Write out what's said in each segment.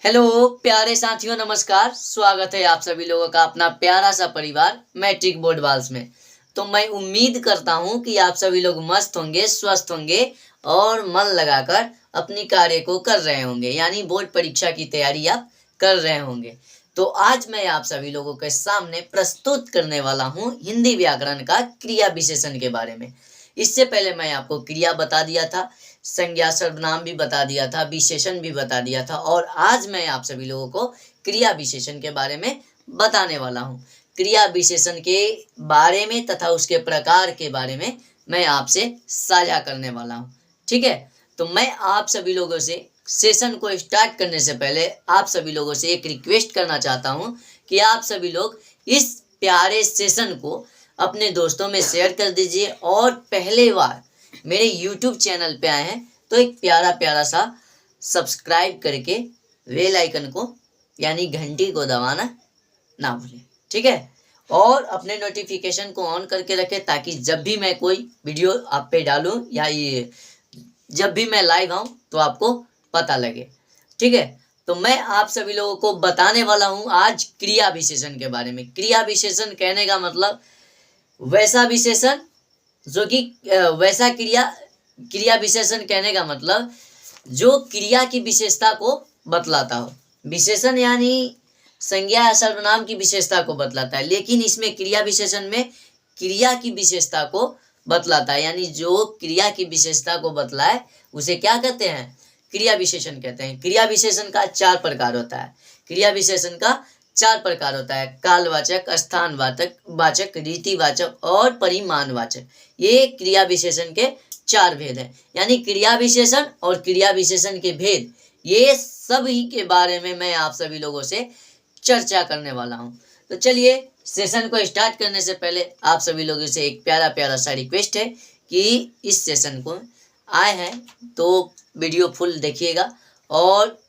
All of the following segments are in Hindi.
हेलो प्यारे साथियों, नमस्कार। स्वागत है आप सभी लोगों का अपना प्यारा सा परिवार मैट्रिक बोर्ड वाल्स में। तो मैं उम्मीद करता हूं कि आप सभी लोग मस्त होंगे, स्वस्थ होंगे और मन लगाकर अपनी कार्य को कर रहे होंगे, यानी बोर्ड परीक्षा की तैयारी आप कर रहे होंगे। तो आज मैं आप सभी लोगों के सामने प्रस्तुत करने वाला हूं हिंदी व्याकरण का क्रिया विशेषण के बारे में। इससे पहले मैं आपको क्रिया बता दिया था, संज्ञा सर्वनाम भी बता दिया था, विशेषण भी बता दिया था, और आज मैं आप सभी लोगों को क्रिया विशेषण के बारे में बताने वाला हूँ। क्रिया विशेषण के बारे में तथा उसके प्रकार के बारे में मैं आपसे साझा करने वाला हूँ। ठीक है, तो मैं आप सभी लोगों से सेशन को स्टार्ट करने से पहले आप सभी लोगों से एक रिक्वेस्ट करना चाहता हूँ कि आप सभी लोग इस प्यारे सेशन को अपने दोस्तों में शेयर कर दीजिए, और पहले बार मेरे YouTube चैनल पे आए हैं तो एक प्यारा प्यारा सा सब्सक्राइब करके बेल आइकन को यानी घंटी को दबाना ना भूलें। ठीक है, और अपने नोटिफिकेशन को ऑन करके रखें ताकि जब भी मैं कोई वीडियो आप पे डालूं या ये जब भी मैं लाइव आऊं तो आपको पता लगे। ठीक है, तो मैं आप सभी लोगों को बताने वाला हूं आज क्रिया विशेषण के बारे में। क्रिया विशेषण कहने का मतलब वैसा विशेषण जो कि वैसा क्रिया विशेषण कहने का मतलब जो क्रिया की विशेषता को बतलाता हो। विशेषण यानी संज्ञा या सर्वनाम की विशेषता को बतलाता है, लेकिन इसमें क्रिया विशेषण में क्रिया की विशेषता को बतलाता है, यानी जो क्रिया की विशेषता को बतलाए उसे क्या कहते हैं? क्रिया विशेषण कहते हैं। क्रिया विशेषण का 4 प्रकार होता है। क्रिया विशेषण का 4 प्रकार होता है: कालवाचक, स्थानवाचक, वाचक, रीतिवाचक और परिमाणवाचक। ये क्रिया विशेषण के 4 भेद हैं। यानी क्रिया विशेषण और क्रिया विशेषण के भेद, ये सभी के बारे में मैं आप सभी लोगों से चर्चा करने वाला हूँ। तो चलिए, सेशन को स्टार्ट करने से पहले आप सभी लोगों से एक प्यारा प्यारा सा रिक्वेस्ट है कि इस सेशन को आए हैं तो वीडियो फुल देखिएगा, और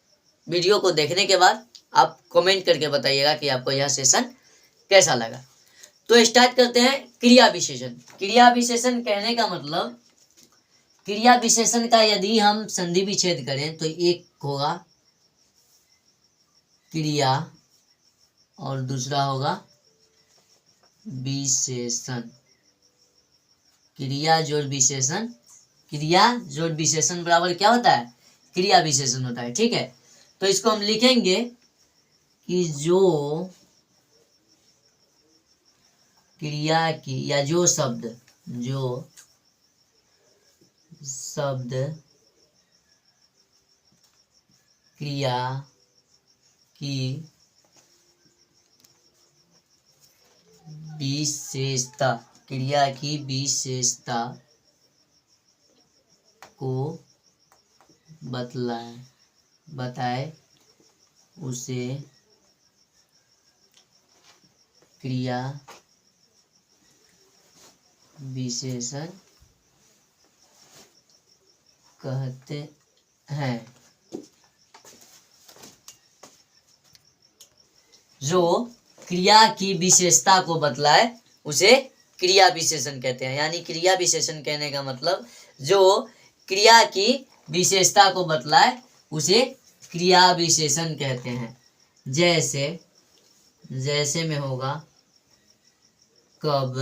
वीडियो को देखने के बाद आप कमेंट करके बताइएगा कि आपको यह सेशन कैसा लगा। तो स्टार्ट करते हैं क्रिया विशेषण। क्रिया विशेषण कहने का मतलब, क्रिया विशेषण का यदि हम संधि विच्छेद करें तो एक होगा क्रिया और दूसरा होगा विशेषण। क्रिया जोड़ विशेषण, क्रिया जोड़ विशेषण बराबर क्या होता है? क्रिया विशेषण होता है। ठीक है, तो इसको हम लिखेंगे कि जो क्रिया की या जो शब्द क्रिया की विशेषता, क्रिया की विशेषता को बताए उसे क्रिया विशेषण कहते हैं। जो क्रिया की विशेषता को बतलाए उसे क्रिया विशेषण कहते हैं। यानी क्रिया विशेषण कहने का मतलब जो क्रिया की विशेषता को बतलाए उसे क्रिया विशेषण कहते हैं। जैसे में होगा कब,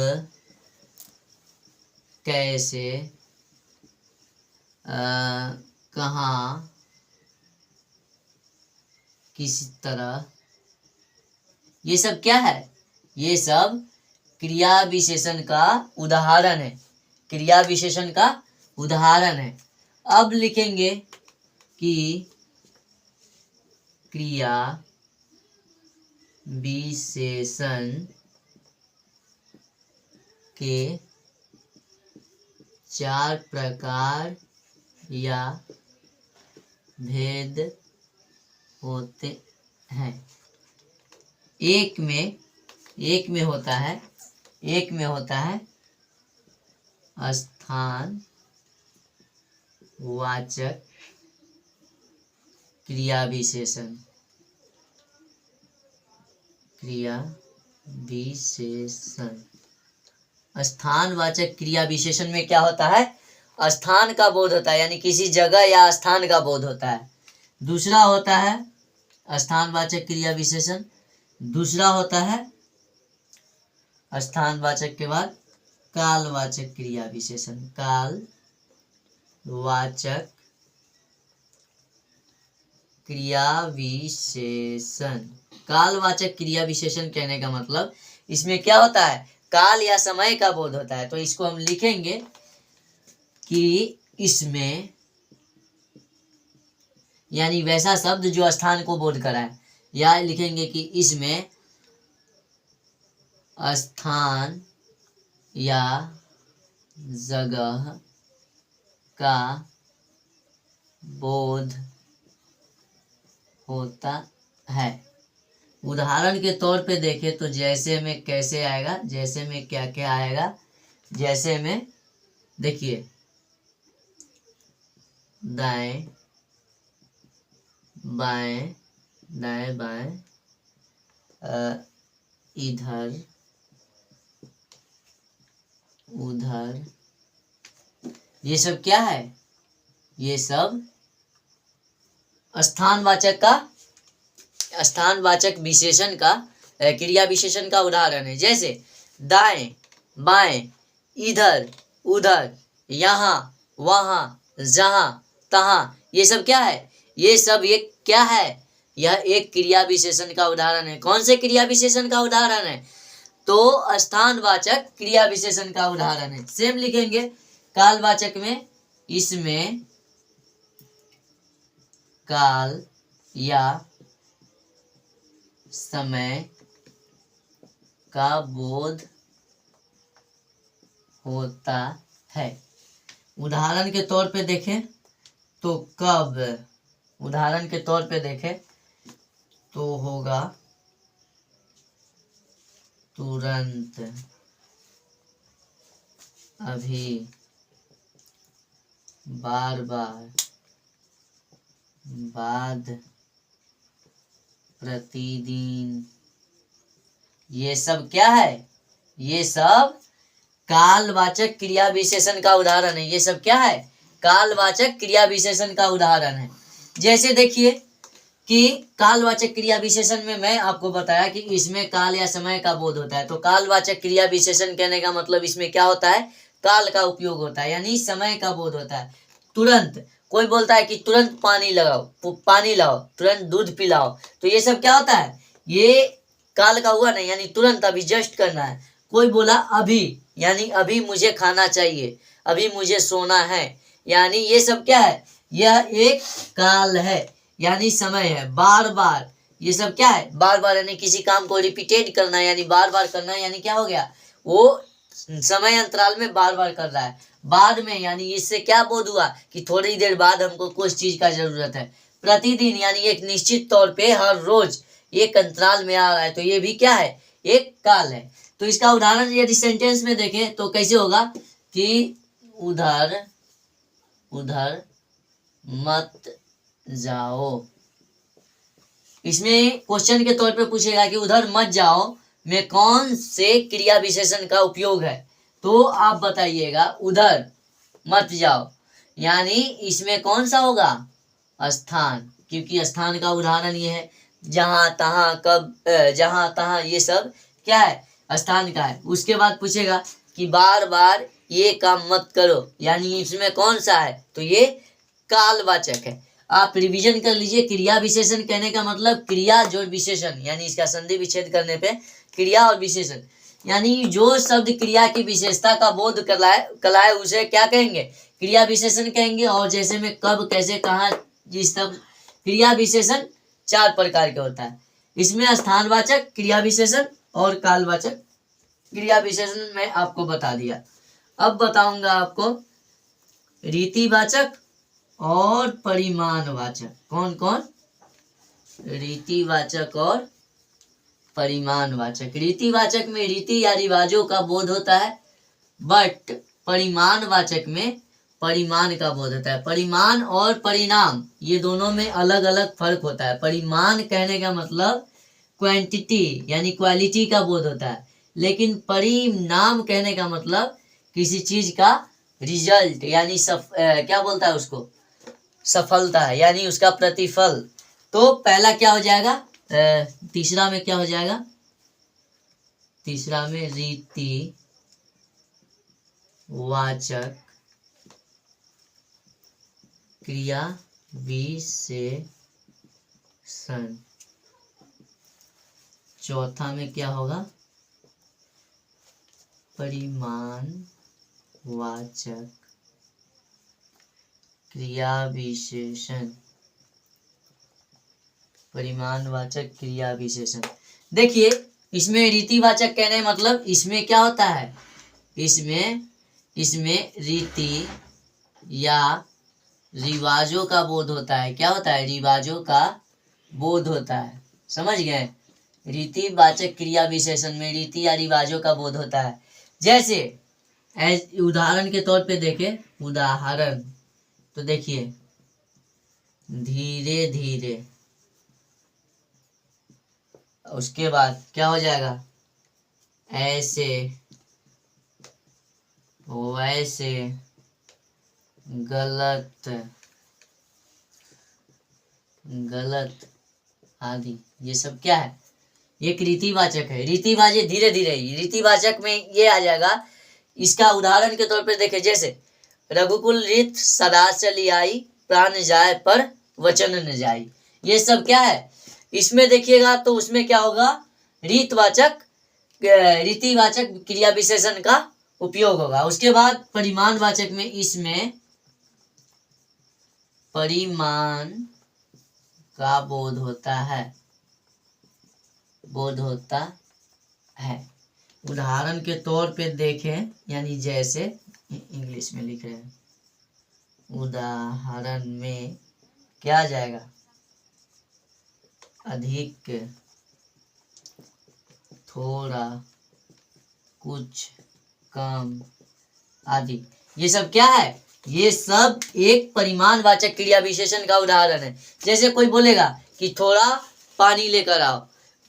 कैसे, कहाँ, किस तरह। ये सब क्या है? ये सब क्रिया विशेषण का उदाहरण है। क्रिया विशेषण का उदाहरण है। अब लिखेंगे कि क्रिया विशेषण के 4 प्रकार या भेद होते हैं। एक में होता है स्थान वाचक क्रिया विशेषण। स्थानवाचक क्रिया विशेषण में क्या होता है? स्थान का बोध होता है, यानी किसी जगह या स्थान का बोध होता है। दूसरा होता है स्थानवाचक क्रिया विशेषण। दूसरा होता है स्थानवाचक के बाद कालवाचक क्रिया विशेषण। कालवाचक क्रिया विशेषण। कालवाचक क्रिया विशेषण कहने का मतलब इसमें क्या होता है, काल या समय का बोध होता है। तो इसको हम लिखेंगे कि इसमें, यानी वैसा शब्द जो स्थान को बोध कराए, या लिखेंगे कि इसमें स्थान या जगह का बोध होता है। उदाहरण के तौर पे देखें तो जैसे में कैसे आएगा, जैसे में क्या क्या आएगा। जैसे में देखिए, दाएं बाएं, दाएं बाएं, इधर उधर, ये सब क्या है, ये सब स्थानवाचक विशेषण का क्रिया विशेषण का उदाहरण है। जैसे दाएं बाएं, इधर उधर, यहाँ वहाँ, जहाँ तहाँ, ये सब क्या है, ये सब एक क्या है, यह एक क्रिया विशेषण का उदाहरण है। कौन से क्रिया विशेषण का उदाहरण है, तो स्थानवाचक क्रिया विशेषण का उदाहरण है। सेम लिखेंगे कालवाचक में, इसमें काल या समय का बोध होता है। उदाहरण के तौर पे देखें तो कब, उदाहरण के तौर पे देखें तो होगा तुरंत, अभी, बार बार, बाद, प्रतिदिन। ये सब क्या है, ये सब कालवाचक क्रिया विशेषण का उदाहरण है। ये सब क्या है, कालवाचक क्रिया विशेषण का उदाहरण है। जैसे देखिए कि कालवाचक क्रिया विशेषण में मैं आपको बताया कि इसमें काल या समय का बोध होता है। तो कालवाचक क्रिया विशेषण कहने का मतलब इसमें क्या होता है, काल का उपयोग होता है, यानी समय का बोध होता है। तुरंत, कोई बोलता है कि तुरंत पानी लगाओ, पानी लाओ, तुरंत दूध पिलाओ, तो ये सब क्या होता है, ये काल का हुआ नहीं, यानी तुरंत, अभी, जस्ट करना है। कोई बोला अभी, यानी अभी मुझे खाना चाहिए, अभी मुझे सोना है, यानी ये सब क्या है, यह एक काल है, यानी समय है। बार बार, ये सब क्या है, बार बार, यानी किसी काम को रिपीटेड करना, यानी बार बार करना, यानी क्या हो गया, वो समय अंतराल में बार बार कर रहा है। बाद में, यानी इससे क्या बोध हुआ कि थोड़ी देर बाद हमको कुछ चीज का जरूरत है। प्रतिदिन, यानी एक निश्चित तौर पे हर रोज एक अंतराल में आ रहा है, तो ये भी क्या है, एक काल है। तो इसका उदाहरण यदि सेंटेंस में देखें तो कैसे होगा कि उधर उधर मत जाओ। इसमें क्वेश्चन के तौर पे पूछेगा कि उधर मत जाओ में कौन से क्रिया विशेषण का उपयोग है, तो आप बताइएगा उधर मत जाओ, यानी इसमें कौन सा होगा, स्थान, क्योंकि स्थान का उदाहरण ये है। जहाँ तहाँ, कब, जहाँ तहाँ, ये सब क्या है, स्थान का है। उसके बाद पूछेगा कि बार बार ये काम मत करो, यानी इसमें कौन सा है, तो ये कालवाचक है। आप रिवीजन कर लीजिए, क्रिया विशेषण कहने का मतलब क्रिया जोड़ विशेषण, यानी इसका संधि विच्छेद करने पे क्रिया और विशेषण, यानी जो शब्द क्रिया की विशेषता का बोध कराए उसे क्या कहेंगे, क्रिया विशेषण कहेंगे। और जैसे में कब, कैसे, कहाँ, जिस सब क्रिया विशेषण 4 प्रकार के होता है। इसमें स्थानवाचक क्रिया विशेषण और कालवाचक क्रिया विशेषण मैं आपको बता दिया। अब बताऊंगा आपको रीतिवाचक और परिमाणवाचक। कौन कौन, रीतिवाचक और परिमाणवाचक। रीतिवाचक में रीति या रिवाजों का बोध होता है, बट परिमाणवाचक में परिमाण का बोध होता है। परिमाण और परिणाम, ये दोनों में अलग अलग फर्क होता है। परिमाण कहने का मतलब क्वांटिटी यानी क्वालिटी का बोध होता है, लेकिन परिणाम कहने का मतलब किसी चीज का रिजल्ट, यानी क्या बोलता है उसको, सफलता है, यानी उसका प्रतिफल। तो पहला क्या हो जाएगा, तीसरा में क्या हो जाएगा, तीसरा में रीति वाचक क्रिया विशेषण। चौथा में क्या होगा, परिमाणवाचक क्रिया विशेषण। परिमाणवाचक क्रिया विशेषण। देखिए इसमें रीतिवाचक कहने मतलब इसमें क्या होता है, इसमें रीति या रिवाजों का बोध होता है। क्या होता है, रिवाजों का बोध होता है। समझ गए, रीतिवाचक क्रिया विशेषण में रीति या रिवाजों का बोध होता है। जैसे उदाहरण के तौर पे देखें, उदाहरण तो देखिए धीरे धीरे, उसके बाद क्या हो जाएगा, ऐसे वैसे गलत आदि, ये सब क्या है, एक रीतिवाचक है। रीतिवाचक धीरे धीरे, रीतिवाचक में ये आ जाएगा। इसका उदाहरण के तौर पे देखें, जैसे रघुकुल रीत सदा चली आई, प्राण जाए पर वचन न जाई। ये सब क्या है, इसमें देखिएगा तो उसमें क्या होगा, रीतिवाचक क्रिया विशेषण का उपयोग होगा। उसके बाद परिमाणवाचक में इसमें परिमाण का बोध होता है। उदाहरण के तौर पे देखें, यानी जैसे इंग्लिश में लिख रहे हैं, उदाहरण में क्या आ जाएगा, अधिक, थोड़ा, कुछ, कम आदि। ये सब क्या है, ये सब एक परिमाणवाचक क्रिया विशेषण का उदाहरण है। जैसे कोई बोलेगा कि थोड़ा पानी लेकर आओ,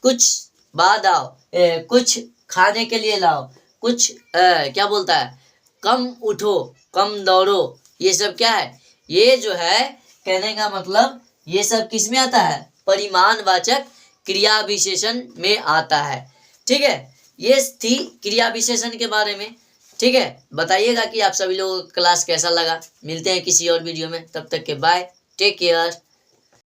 कुछ बाद आओ, कुछ खाने के लिए लाओ, कुछ क्या बोलता है, कम उठो, कम दौड़ो। ये सब क्या है, ये जो है कहने का मतलब ये सब किस में आता है, परिमाणवाचक क्रिया विशेषण में आता है। ठीक है, ये थी क्रिया विशेषण के बारे में। ठीक है, बताइएगा कि आप सभी लोगों को क्लास कैसा लगा। मिलते हैं किसी और वीडियो में, तब तक के बाय, टेक केयर।